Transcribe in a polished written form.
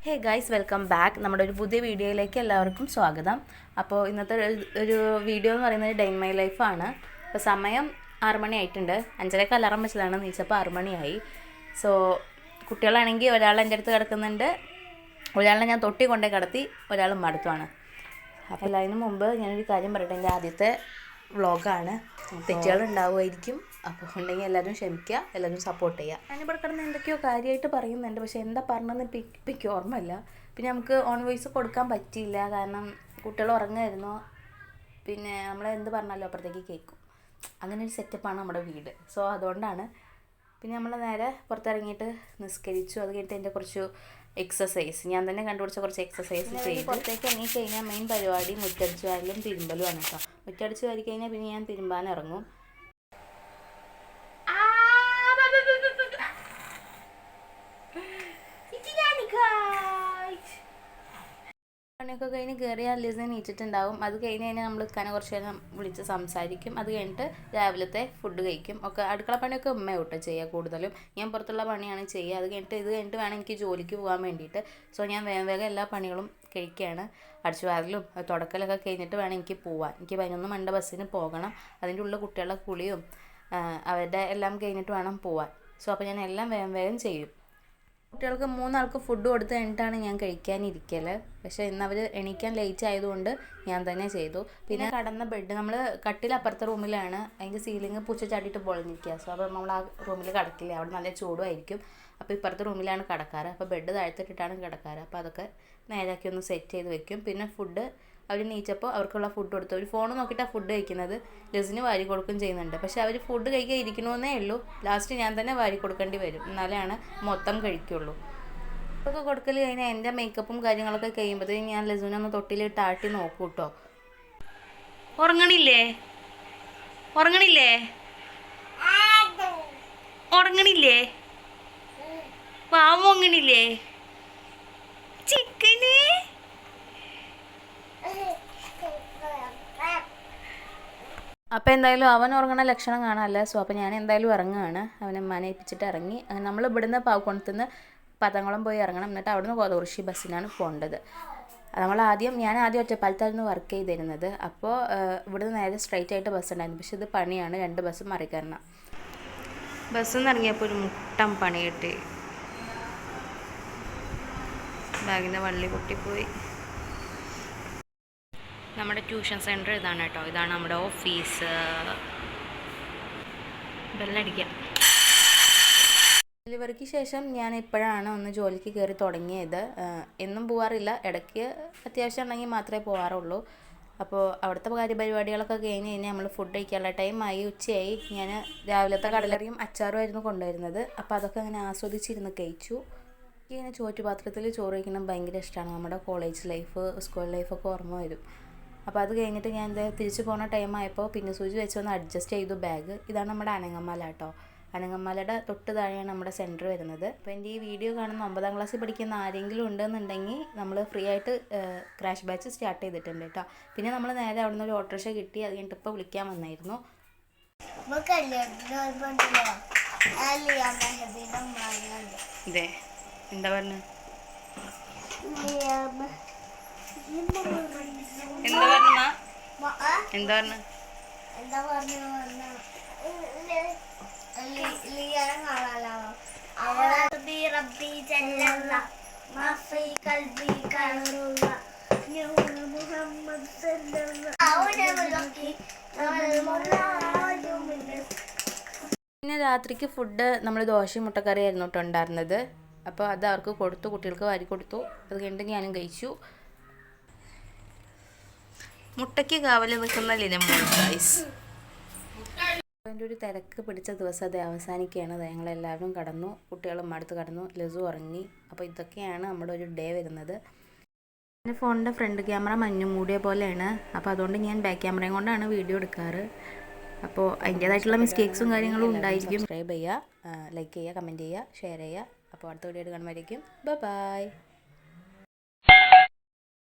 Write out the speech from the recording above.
Hey guys, welcome back. നമ്മുടെ ഒരു പുതിയ വീഡിയോയിലേക്ക് എല്ലാവർക്കും സ്വാഗതം. അപ്പോൾ ഇന്നത്തെ ഒരു വീഡിയോ എന്ന് പറയുന്നത് ഡേ ഇൻ മൈ ലൈഫാണ്. ഇപ്പോൾ സമയം 6 മണി ആയിട്ടുണ്ട്. 5:30 അലാറം വെച്ചതാണ്, നീച്ചപ്പോൾ 6 മണിയായി. സോ കുട്ടികളാണെങ്കിൽ ഒരാൾ എൻ്റെ അടുത്ത് കിടക്കുന്നുണ്ട്, ഒരാളെ ഞാൻ തൊട്ടി കൊണ്ടേ കിടത്തി, ഒരാൾ മടുത്തുമാണ്. അപ്പോൾ അതിന് മുമ്പ് ഞാനൊരു കാര്യം പറയട്ടെ. എൻ്റെ ആദ്യത്തെ വ്ളോഗാണ്, തെറ്റുകൾ ഉണ്ടാവുമായിരിക്കും. അപ്പോൾ ഉണ്ടെങ്കിൽ എല്ലാവരും ക്ഷമിക്കുക, എല്ലാവരും സപ്പോർട്ട് ചെയ്യുക. ഞാനിവിടെ കിടന്ന് എന്തൊക്കെയോ കാര്യമായിട്ട് പറയുന്നുണ്ട്, പക്ഷേ എന്താ പറഞ്ഞതെന്ന് ഇപ്പം എനിക്ക് ഓർമ്മയില്ല. പിന്നെ നമുക്ക് ഓൺ വോയിസ് കൊടുക്കാൻ പറ്റിയില്ല, കാരണം കുട്ടികൾ ഉറങ്ങായിരുന്നു. പിന്നെ നമ്മൾ എന്ത് പറഞ്ഞാലും അപ്പുറത്തേക്ക് കേൾക്കും. അങ്ങനെ ഒരു സെറ്റപ്പാണ് നമ്മുടെ വീട്. സോ അതുകൊണ്ടാണ്. പിന്നെ നമ്മൾ നേരെ പുറത്തിറങ്ങിയിട്ട് നിസ്കരിച്ചു. അത് കഴിഞ്ഞിട്ട് എൻ്റെ കുറച്ച് എക്സസൈസ് ഞാൻ തന്നെ കണ്ടുപിടിച്ച കുറച്ച് എക്സസൈസ് ചെയ്തു. പുറത്തേക്ക് ഇറങ്ങിക്കഴിഞ്ഞാൽ മെയിൻ പരിപാടി മുറ്റടിച്ച് വാരലും തിരുമ്പലുമാണ് കേട്ടോ. മുറ്റടിച്ച് വാരി കഴിഞ്ഞാൽ പിന്നെ ഞാൻ തിരുമ്പാൻ ഇറങ്ങും. പണിയൊക്കെ കഴിഞ്ഞ് കയറിയാൽ ലിസൺ നീച്ചിട്ടുണ്ടാവും. അത് കഴിഞ്ഞ് കഴിഞ്ഞാൽ നമ്മൾ കുറച്ച് നേരം വിളിച്ച് സംസാരിക്കും. അത് കഴിഞ്ഞിട്ട് രാവിലത്തെ ഫുഡ് കഴിക്കും. ഒക്കെ അടുക്കള പണിയൊക്കെ ഉമ്മ തൊട്ട് ചെയ്യുക കൂടുതലും. ഞാൻ പുറത്തുള്ള പണിയാണ് ചെയ്യുക. ഇത് കഴിഞ്ഞിട്ട് വേണം എനിക്ക് ജോലിക്ക് പോകാൻ വേണ്ടിയിട്ട്. സോ ഞാൻ വേഗം എല്ലാ പണികളും കഴിക്കുകയാണ്. അടിച്ചു വാരലും തുടക്കലൊക്കെ കഴിഞ്ഞിട്ട് വേണം എനിക്ക് പോകാൻ. എനിക്ക് 11 മണിയുടെ ബസ്സിന് പോകണം. അതിൻ്റെ ഉള്ളിൽ കുട്ടികളുടെ കുളിയും അവരുടെ എല്ലാം കഴിഞ്ഞിട്ട് വേണം പോകാൻ. സോ അപ്പോൾ ഞാൻ എല്ലാം വേഗം ചെയ്യും. കുട്ടികൾക്ക് 3 ആൾക്ക് ഫുഡ് കൊടുത്ത് കഴിഞ്ഞിട്ടാണ് ഞാൻ കഴിക്കാനിരിക്കൽ. പക്ഷേ ഇന്ന് അവർ എണീക്കാൻ ലേറ്റ് ആയതുകൊണ്ട് ഞാൻ തന്നെ ചെയ്തു. പിന്നെ കടന്ന ബെഡ്, നമ്മൾ കട്ടിലപ്പുറത്തെ റൂമിലാണ്, അതിൻ്റെ സീലിംഗ് പൂച്ച ചാടിയിട്ട് പൊളിഞ്ഞിരിക്കുക. സോ അപ്പോൾ നമ്മൾ ആ റൂമിൽ കിടക്കില്ല, അവിടെ നല്ല ചൂടുമായിരിക്കും. അപ്പോൾ ഇപ്പുറത്തെ റൂമിലാണ് കിടക്കാറ്. അപ്പോൾ ബെഡ് താഴ്ത്തിട്ടിട്ടാണ് കിടക്കാറ്. അപ്പോൾ അതൊക്കെ നേരാക്കി ഒന്ന് സെറ്റ് ചെയ്ത് വെക്കും. പിന്നെ ഫുഡ് അവർ നീച്ചപ്പോൾ അവർക്കുള്ള ഫുഡ് കൊടുത്തു. ഒരു ഫോൺ നോക്കിയിട്ടാണ് ഫുഡ് കഴിക്കുന്നത്. ലിസിന് വാരി കൊടുക്കുകയും ചെയ്യുന്നുണ്ട്. പക്ഷേ അവർ ഫുഡ് കഴിക്കാൻ ഇരിക്കണമെന്നേ ഉള്ളൂ. ലാസ്റ്റ് ഞാൻ തന്നെ വാരി കൊടുക്കേണ്ടി വരും, എന്നാലാണ് മൊത്തം കഴിക്കുള്ളൂ. ഇതൊക്കെ കൊടുക്കൽ കഴിഞ്ഞാൽ എൻ്റെ മേക്കപ്പും കാര്യങ്ങളൊക്കെ കഴിയുമ്പോഴത്തേക്കും ഞാൻ ലിസുവിനെ ഒന്ന് തൊട്ടിലിട്ട് ആട്ടി നോക്കൂ കേട്ടോ. ഉറങ്ങണില്ലേ വാങ്ങണില്ലേ ചിക്കന്? അപ്പോൾ എന്തായാലും അവൻ ഉറങ്ങണ ലക്ഷണം കാണാമല്ല. സോ അപ്പോൾ ഞാൻ എന്തായാലും ഇറങ്ങുകയാണ്. അവനെ മനയിപ്പിച്ചിട്ട് ഇറങ്ങി. അങ്ങനെ നമ്മൾ ഇവിടുന്ന് പാവക്കുളത്തുനിന്ന് പതംകുളം പോയി ഇറങ്ങണം. എന്നിട്ട് അവിടുന്ന് കോതകുറിശി ബസ്സിനാണ് പോകേണ്ടത്. ഞാൻ ആദ്യം ഒറ്റപ്പാലത്തായിരുന്നു വർക്ക് ചെയ്തിരുന്നത്. അപ്പോൾ ഇവിടുന്ന് നേരെ സ്ട്രൈറ്റ് ആയിട്ട് ബസ് ഉണ്ടായിരുന്നു. പക്ഷേ ഇത് പണിയാണ്, 2 ബസ്സും മറികയറണം. ബസ്സിൽ നിന്ന് ഇറങ്ങിയപ്പോൾ ഒരു മുട്ടം പണി കിട്ടി. ബാഗിൻ്റെ വള്ളി പൊട്ടിപ്പോയി. നമ്മുടെ ട്യൂഷൻ സെൻറ്റർ ഇതാണ് കേട്ടോ. ഇതാണ് നമ്മുടെ ഓഫീസ്. ബെല്ലടിക്കാം. ഡെലിവറിക്ക് ശേഷം ഞാൻ ഇപ്പോഴാണ് ഒന്ന് ജോലിക്ക് കയറി തുടങ്ങിയത്. എന്നും പോകാറില്ല, ഇടയ്ക്ക് അത്യാവശ്യം ഉണ്ടെങ്കിൽ മാത്രമേ പോകാറുള്ളൂ. അപ്പോൾ അവിടുത്തെ കാര്യപരിപാടികളൊക്കെ കഴിഞ്ഞ് കഴിഞ്ഞാൽ നമ്മൾ ഫുഡ് കഴിക്കാനുള്ള ടൈമായി, ഉച്ചയായി. ഞാൻ രാവിലത്തെ കടലറിയും അച്ചാറും ആയിരുന്നു കൊണ്ടുവരുന്നത്. അപ്പോൾ അതൊക്കെ അങ്ങനെ ആസ്വദിച്ചിരുന്ന് കഴിച്ചു. എനിക്കിങ്ങനെ ചോറ്റുപാത്രത്തിൽ ചോറ് കഴിക്കണം ഭയങ്കര ഇഷ്ടമാണ്. നമ്മുടെ കോളേജ് ലൈഫ്, സ്കൂൾ ലൈഫൊക്കെ ഓർമ്മ വരും. അപ്പോൾ അത് കഴിഞ്ഞിട്ട് ഞാൻ തിരിച്ചു പോകുന്ന ടൈമായപ്പോൾ പിന്നെ സൂചി വെച്ചൊന്ന് അഡ്ജസ്റ്റ് ചെയ്തു ബാഗ്. ഇതാണ് നമ്മുടെ അനങ്ങമല കേട്ടോ. അനങ്ങമലയുടെ തൊട്ട് താഴെയാണ് നമ്മുടെ സെൻറ്റർ വരുന്നത്. അപ്പോൾ എൻ്റെ ഈ വീഡിയോ കാണുന്ന 9ാം ക്ലാസ്സിൽ പഠിക്കുന്ന ആരെങ്കിലും ഉണ്ടെന്നുണ്ടെങ്കിൽ നമ്മൾ ഫ്രീ ആയിട്ട് ക്രാഷ് ബാച്ച് സ്റ്റാർട്ട് ചെയ്തിട്ടുണ്ട് കേട്ടോ. പിന്നെ നമ്മൾ നേരെ അവിടെ നിന്ന് ഒരു ഓട്ടോറിക്ഷ കിട്ടി. അത് കഴിഞ്ഞിട്ട് ഇപ്പോൾ വിളിക്കാൻ വന്നായിരുന്നു. ഇതേ എന്താ പറഞ്ഞു പിന്നെ രാത്രിക്ക് ഫുഡ് നമ്മൾ ദോശയും മുട്ടക്കറിയായിരുന്നു കേട്ടോ ഉണ്ടായിരുന്നത്. അപ്പോൾ അത് അവർക്ക് കൊടുത്തു, കുട്ടികൾക്ക് വാരി കൊടുത്തു. അത് കഴിഞ്ഞിട്ട് ഞാനും കഴിച്ചു. മുട്ടയ്ക്ക് കാവല് നിൽക്കുന്ന ലിനമോൾ ഗൈസ്. അതിൻ്റെ ഒരു തിരക്ക് പിടിച്ച ദിവസം അത് അവസാനിക്കുകയാണ്. ഞങ്ങളെല്ലാവരും കടന്നു, കുട്ടികളും അടുത്ത് കടന്നു, ലസു ഉറങ്ങി. അപ്പോൾ ഇതൊക്കെയാണ് നമ്മുടെ ഒരു ഡേ വരുന്നത്. എൻ്റെ ഫോണിൻ്റെ ഫ്രണ്ട് ക്യാമറ മഞ്ഞു മൂടിയ പോലെയാണ്. അപ്പോൾ അതുകൊണ്ട് ഞാൻ ബാക്ക് ക്യാമറയും കൊണ്ടാണ് വീഡിയോ എടുക്കാറ്. അപ്പോൾ അതിൻ്റേതായിട്ടുള്ള മിസ്റ്റേക്സും കാര്യങ്ങളും ഉണ്ടായിരിക്കും. സബ്സ്ക്രൈബ് ചെയ്യുക, ലൈക്ക് ചെയ്യുക, കമൻറ്റ് ചെയ്യുക, ഷെയർ ചെയ്യുക. അപ്പോൾ അടുത്ത വീഡിയോ കാണുമ്പോഴേക്കും ബൈ.